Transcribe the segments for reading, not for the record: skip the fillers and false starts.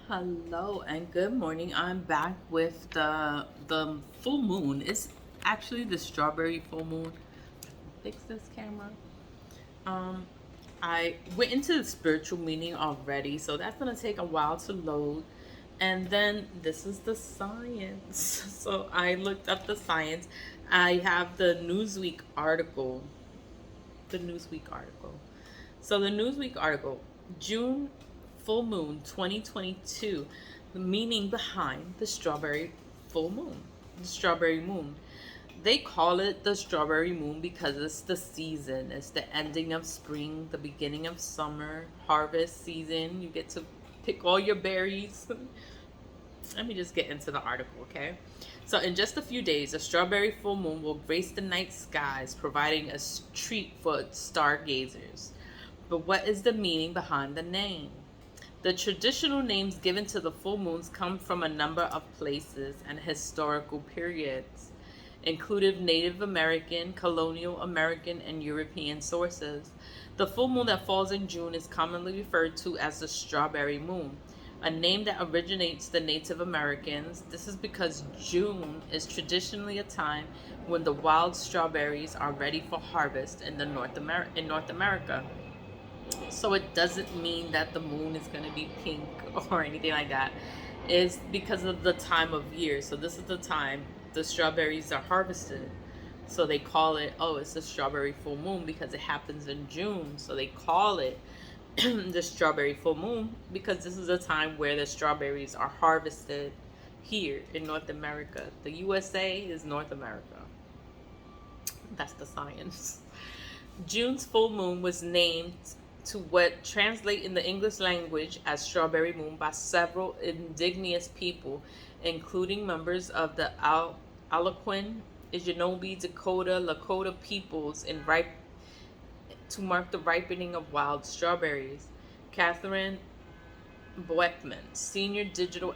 Hello and good morning. I'm back with the full moon. It's actually the strawberry full moon. Fix this camera. Um, I went into the spiritual meaning already, so that's gonna take a while to load. And then this is the science. So I looked up the science. I have the Newsweek article. The Newsweek article. So the Newsweek article, June full moon 2022, the meaning behind the strawberry full moon, the strawberry moon. They call it the strawberry moon because it's the season. It's the ending of spring, the beginning of summer, harvest season. You get to pick all your berries. Let me just get into the article, okay? So, in just a few days, a strawberry full moon will grace the night skies, providing a treat for stargazers. But what is the meaning behind the name? The traditional names given to the full moons come from a number of places and historical periods, including Native American, colonial American, and European sources. The full moon that falls in June is commonly referred to as the strawberry moon, a name that originates the Native Americans. This is because June is traditionally a time when the wild strawberries are ready for harvest in North America. So it doesn't mean that the moon is going to be pink or anything like that. It's because of the time of year. So this is the time the strawberries are harvested. So they call it, oh, it's the strawberry full moon because it happens in June. So they call it the strawberry full moon because this is a time where the strawberries are harvested here in North America. The USA is North America. That's the science. June's full moon was named to what translate in the English language as strawberry moon by several indigenous people, including members of the Algonquin, Ishinobe, Dakota, Lakota peoples to mark the ripening of wild strawberries. Catherine Boeckman, senior digital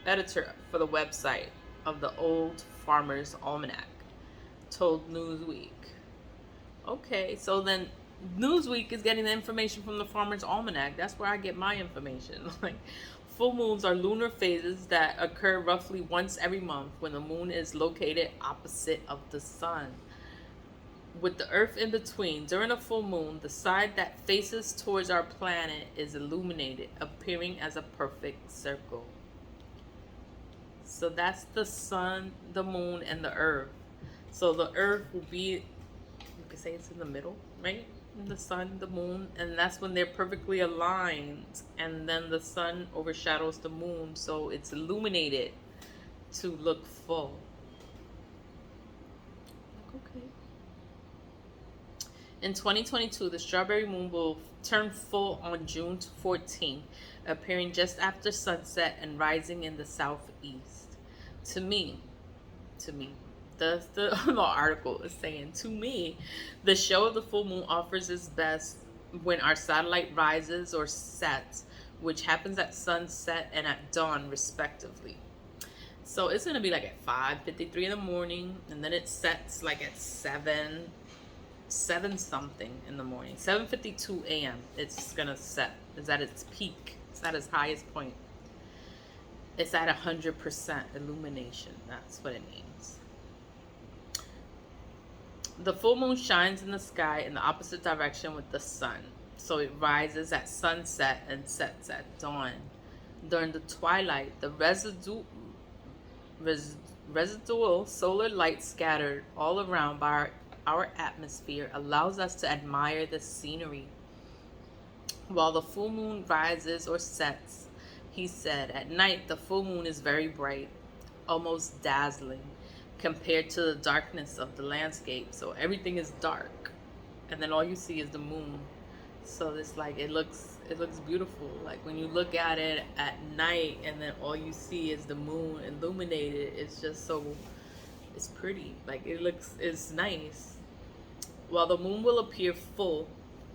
editor for the website of the Old Farmer's Almanac, told Newsweek. Okay, so then Newsweek is getting the information from the Farmer's Almanac. That's where I get my information. Like, full moons are lunar phases that occur roughly once every month when the moon is located opposite of the sun, with the earth in between. During a full moon, the side that faces towards our planet is illuminated, appearing as a perfect circle. So that's the sun, the moon, and the earth. So the earth will be, you could say it's in the middle, right? The sun, the moon, and that's when they're perfectly aligned. And then the sun overshadows the moon, so it's illuminated to look full. Okay. In 2022, the strawberry moon will turn full on June 14th, appearing just after sunset and rising in the southeast. To me, the article is saying, to me, the show of the full moon offers its best when our satellite rises or sets, which happens at sunset and at dawn, respectively. So it's gonna be like at 5:53 in the morning, and then it sets like at seven something in the morning, 7:52 a.m. It's gonna set. It's at its peak. It's at its highest point. It's at 100% illumination. That's what it means. The full moon shines in the sky in the opposite direction with the sun, so it rises at sunset and sets at dawn. During the twilight, the residual solar light scattered all around by our atmosphere allows us to admire the scenery. While the full moon rises or sets, he said, at night the full moon is very bright, almost dazzling, compared to the darkness of the landscape. So everything is dark, and then all you see is the moon. So it's like it looks beautiful. Like when you look at it at night, and then all you see is the moon illuminated. It's just so it's pretty. Like it's nice. While the moon will appear full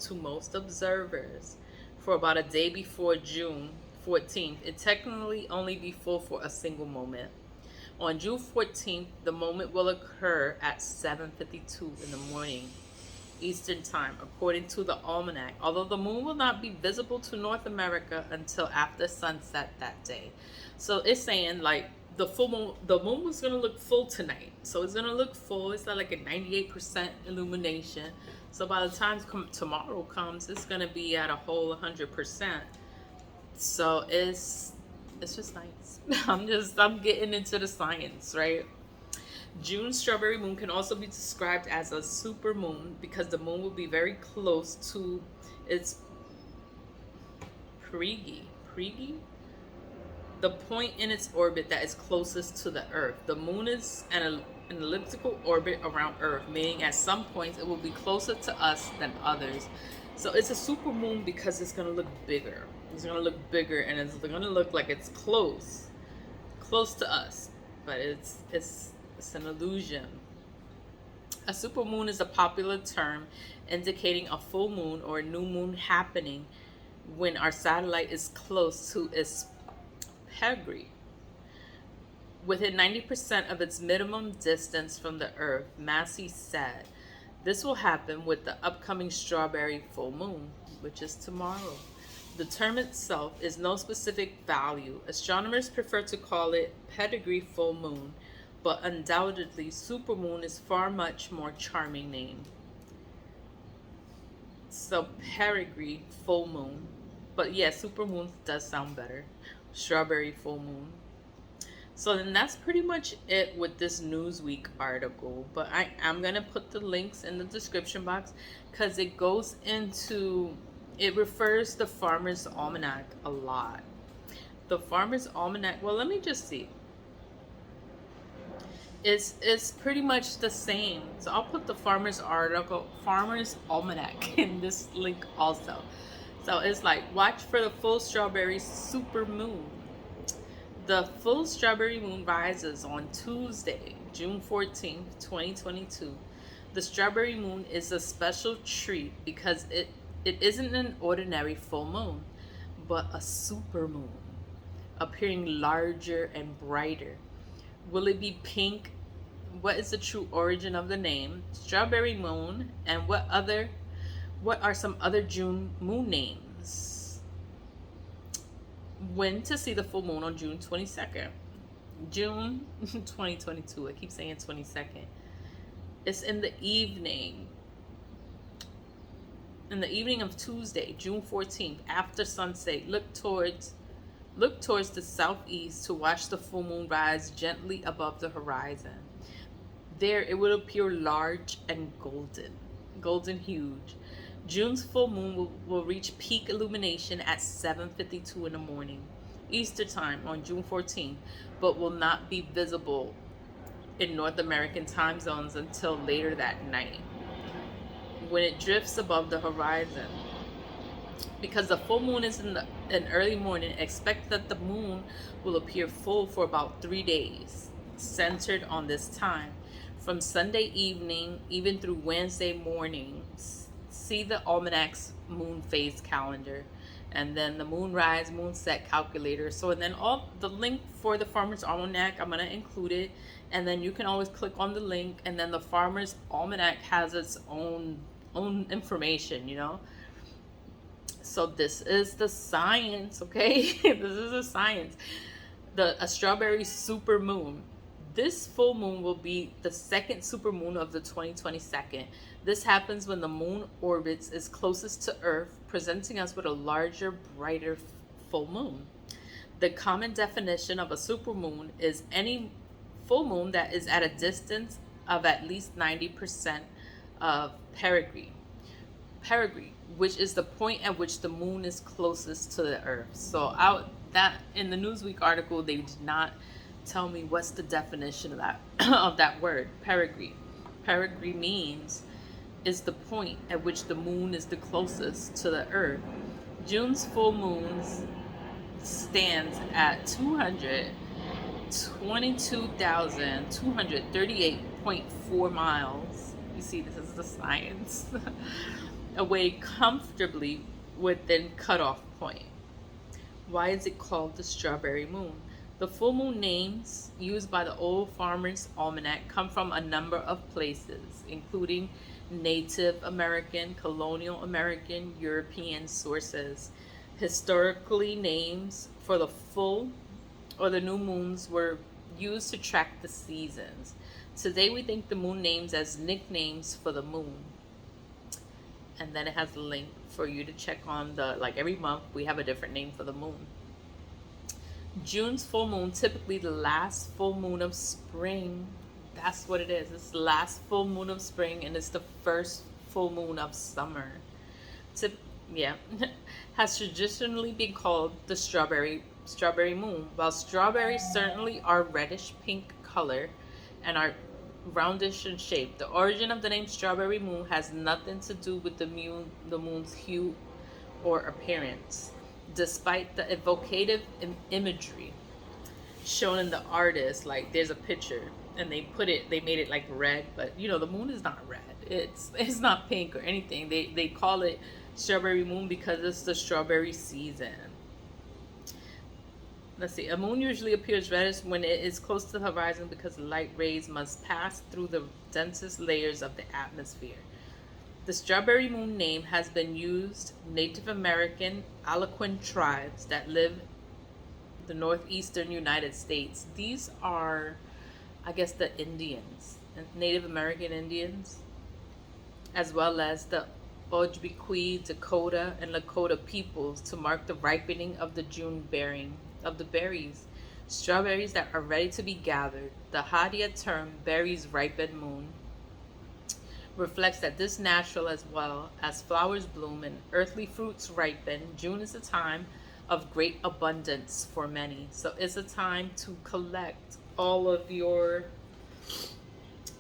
to most observers for about a day before June 14th, it technically only be full for a single moment. On June 14th, the moment will occur at 7:52 in the morning. Eastern Time, according to the Almanac, although the moon will not be visible to North America until after sunset that day. So it's saying like the moon was gonna look full tonight. So it's gonna look full. It's like a 98% illumination. So by the time tomorrow comes, it's gonna be at a whole 100%. So it's just nice. I'm getting into the science, right? June's strawberry moon can also be described as a super moon because the moon will be very close to its perigee, the point in its orbit that is closest to the Earth. The moon is an elliptical orbit around Earth, meaning at some points it will be closer to us than others. So it's a super moon because it's gonna look bigger. It's gonna look bigger, and it's gonna look like it's close to us, but it's an illusion. A supermoon is a popular term indicating a full moon or a new moon happening when our satellite is close to its perigee, within 90% of its minimum distance from the Earth, Massey said. This will happen with the upcoming strawberry full moon, which is tomorrow. The term itself is no specific value. Astronomers prefer to call it perigee full moon, but undoubtedly supermoon is far much more charming name. So perigee full moon, but yeah, supermoon does sound better. Strawberry full moon. So then that's pretty much it with this Newsweek article. But I'm gonna put the links in the description box because it refers the Farmer's Almanac a lot. The Farmer's Almanac, well, let me just see. It's pretty much the same. So I'll put the Farmer's Almanac in this link also. So it's like, watch for the full strawberry super moon. The full strawberry moon rises on Tuesday, June 14th, 2022. The strawberry moon is a special treat because it isn't an ordinary full moon, but a super moon, appearing larger and brighter. Will it be pink? What is the true origin of the name? Strawberry moon, and what are some other June moon names? When to see the full moon on June 22nd. June 2022. I keep saying 22nd. It's in the evening. In the evening of Tuesday, June 14th, after sunset, look towards the southeast to watch the full moon rise gently above the horizon. There it will appear large and golden huge. June's full moon will reach peak illumination at 7:52 in the morning, Easter time on June 14th, but will not be visible in North American time zones until later that night, when it drifts above the horizon. Because the full moon is in early morning, expect that the moon will appear full for about 3 days, centered on this time, from Sunday evening even through Wednesday morning. See the Almanac's moon phase calendar, and then the moon rise, moon set calculator. So, and then all the link for the Farmer's Almanac, I'm gonna include it, and then you can always click on the link, and then the Farmer's Almanac has its own information, you know. So this is the science, okay? This is the science. A strawberry super moon. This full moon will be the second supermoon of the 2022nd. This happens when the moon orbits is closest to Earth, presenting us with a larger, brighter full moon. The common definition of a supermoon is any full moon that is at a distance of at least 90% of perigee, which is the point at which the moon is closest to the Earth. So that in the Newsweek article, they did not tell me what's the definition of that of that word, perigee. Perigee means is the point at which the moon is the closest to the Earth. June's full moon stands at 222,238.4 miles. You see, this is the science. Away comfortably within cutoff point. Why is it called the strawberry moon? The full moon names used by the Old Farmer's Almanac come from a number of places, including Native American, Colonial American, European sources. Historically, names for the full or the new moons were used to track the seasons. Today, we think the moon names as nicknames for the moon. And then it has a link for you to check on the, like every month, we have a different name for the moon. June's full moon, typically the last full moon of spring. That's what it is. It's the last full moon of spring, and it's the first full moon of summer. Tip, yeah, has traditionally been called the strawberry moon. While strawberries certainly are reddish pink color and are roundish in shape, the origin of the name strawberry moon has nothing to do with the moon's hue or appearance, despite the evocative imagery shown in the artist. Like there's a picture and they made it like red, but you know the moon is not red. It's not pink or anything. They call it strawberry moon because it's the strawberry season. Let's see. A moon usually appears reddish when it is close to the horizon because light rays must pass through the densest layers of the atmosphere. The strawberry moon name has been used Native American Algonquin tribes that live the northeastern United States. These are, I guess, the Indians, Native American Indians, as well as the Ojibwe, Dakota, and Lakota peoples to mark the ripening of the June bearing of the berries, strawberries that are ready to be gathered. The Hadia term berries ripen moon reflects that this natural as well as flowers bloom and earthly fruits ripen. June is a time of great abundance for many. So it's a time to collect all of your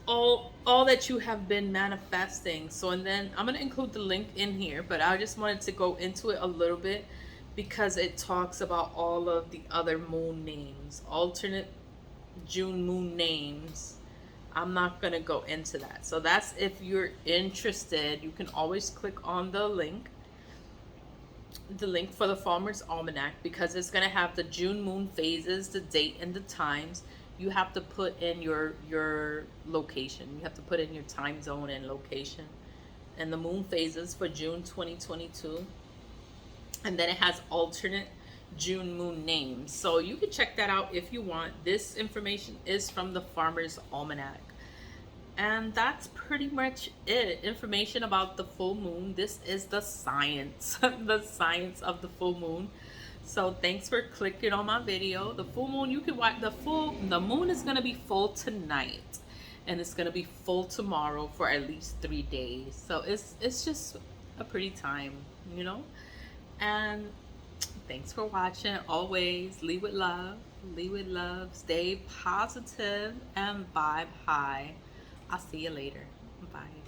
all that you have been manifesting. So, and then I'm going to include the link in here, but I just wanted to go into it a little bit because it talks about all of the other moon names, alternate June moon names. I'm not going to go into that. So that's if you're interested, you can always click on the link for the Farmer's Almanac, because it's going to have the June moon phases, the date and the times. You have to put in your location. You have to put in your time zone and location and the moon phases for June 2022. And then it has alternate June moon names. So you can check that out if you want. This information is from the Farmer's Almanac. And that's pretty much it. Information about the full moon. This is the science, the science of the full moon. So thanks for clicking on my video. The full moon, you can watch the moon is gonna be full tonight, and it's gonna be full tomorrow for at least 3 days. So it's just a pretty time, you know. And thanks for watching. Always lead with love. Lead with love. Stay positive and vibe high. I'll see you later. Bye.